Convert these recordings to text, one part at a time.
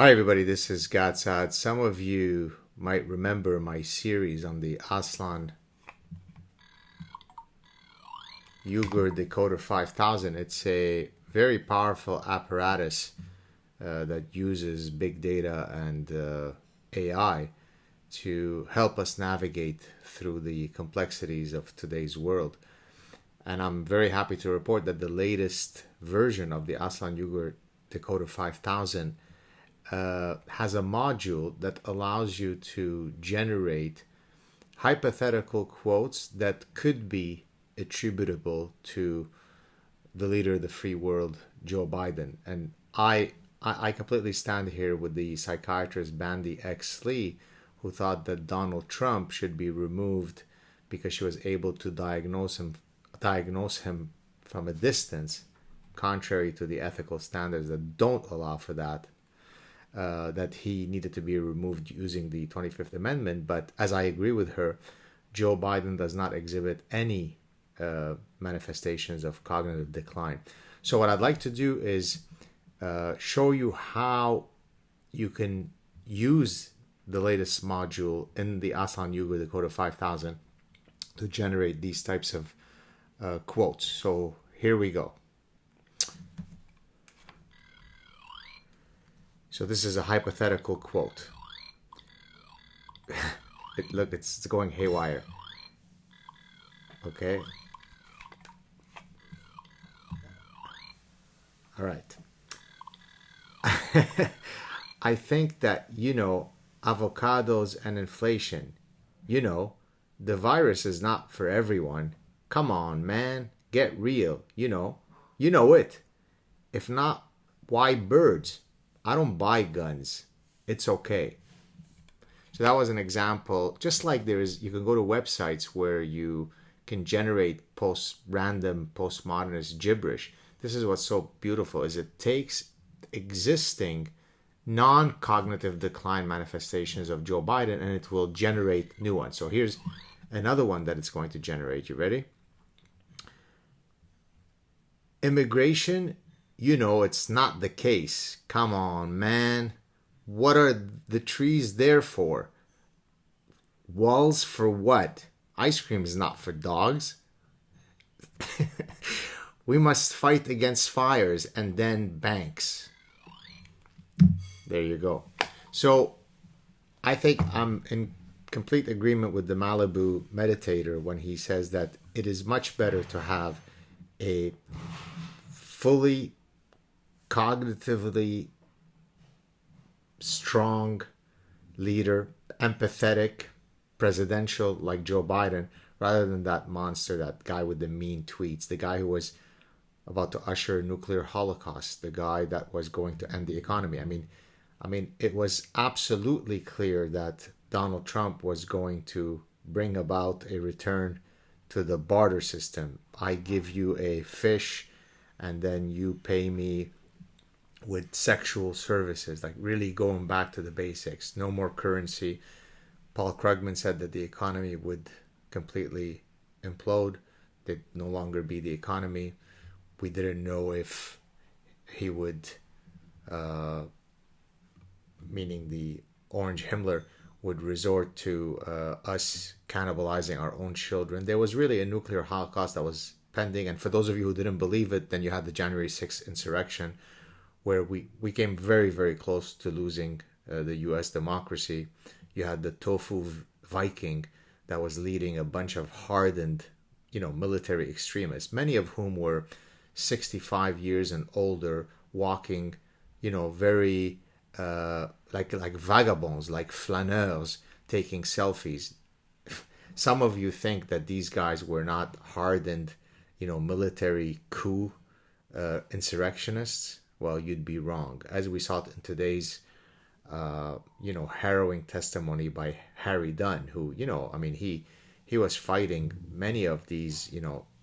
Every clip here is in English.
Hi, everybody. This is Saad. Some of you might remember my series on the Aslan-Uygur Decoder 5000. It's a very powerful apparatus that uses big data and AI to help us navigate through the complexities of today's world. And I'm very happy to report that the latest version of the Aslan-Uygur Decoder 5000 has a module that allows you to generate hypothetical quotes that could be attributable to the leader of the free world, Joe Biden. And I completely stand here with the psychiatrist Bandy X. Lee, who thought that Donald Trump should be removed because she was able to diagnose him from a distance, contrary to the ethical standards that don't allow for that. That he needed to be removed using the 25th Amendment. But as I agree with her, Joe Biden does not exhibit any manifestations of cognitive decline. So what I'd like to do is show you how you can use the latest module in the Aslan-Uygur Decoder 5000 to generate these types of quotes. So here we go. So this is a hypothetical quote. Look, it's going haywire. Okay. All right. I think that, avocados and inflation, the virus is not for everyone. Come on, man. Get real. You know it. If not, why birds? I don't buy guns. It's okay. So that was an example. Just like you can go to websites where you can generate random postmodernist gibberish. This is what's so beautiful is it takes existing non-cognitive decline manifestations of Joe Biden and it will generate new ones. So here's another one that it's going to generate. You ready? Immigration, it's not the case. Come on, man. What are the trees there for? Walls for what? Ice cream is not for dogs. We must fight against fires and then banks. There you go. So I think I'm in complete agreement with the Malibu meditator when he says that it is much better to have a fully cognitively strong leader, empathetic, presidential like Joe Biden, rather than that monster, that guy with the mean tweets, the guy who was about to usher a nuclear holocaust, the guy that was going to end the economy. I mean, it was absolutely clear that Donald Trump was going to bring about a return to the barter system. I give you a fish and then you pay me with sexual services, like really going back to the basics. No more currency. Paul Krugman said that the economy would completely implode. They'd no longer be the economy. We didn't know if he would, meaning the Orange Himmler, would resort to us cannibalizing our own children. There was really a nuclear holocaust that was pending. And for those of you who didn't believe it, then you had the January 6th insurrection, where we came very, very close to losing the U.S. democracy. You had the tofu Viking that was leading a bunch of hardened, military extremists, many of whom were 65 years and older, walking, very like vagabonds, like flaneurs, taking selfies. Some of you think that these guys were not hardened, military coup insurrectionists. Well, you'd be wrong. As we saw in today's, harrowing testimony by Harry Dunn, who, he was fighting many of these,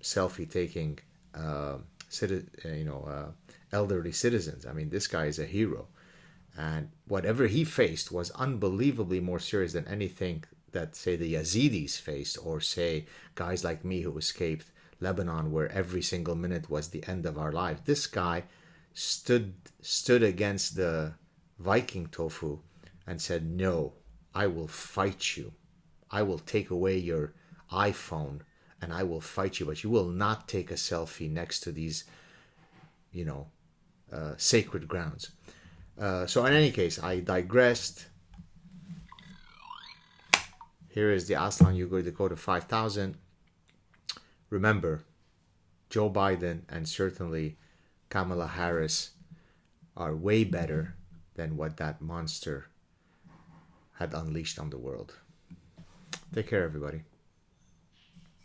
selfie-taking, elderly citizens. I mean, this guy is a hero. And whatever he faced was unbelievably more serious than anything that, say, the Yazidis faced, or, say, guys like me who escaped Lebanon, where every single minute was the end of our lives. This guy stood against the Viking tofu and said, no, I will fight you. I will take away your iPhone and I will fight you, but you will not take a selfie next to these, sacred grounds. So in any case, I digressed. Here is the Aslan-Uygur Decoder 5000. Remember, Joe Biden and certainly Kamala Harris are way better than what that monster had unleashed on the world. Take care, everybody.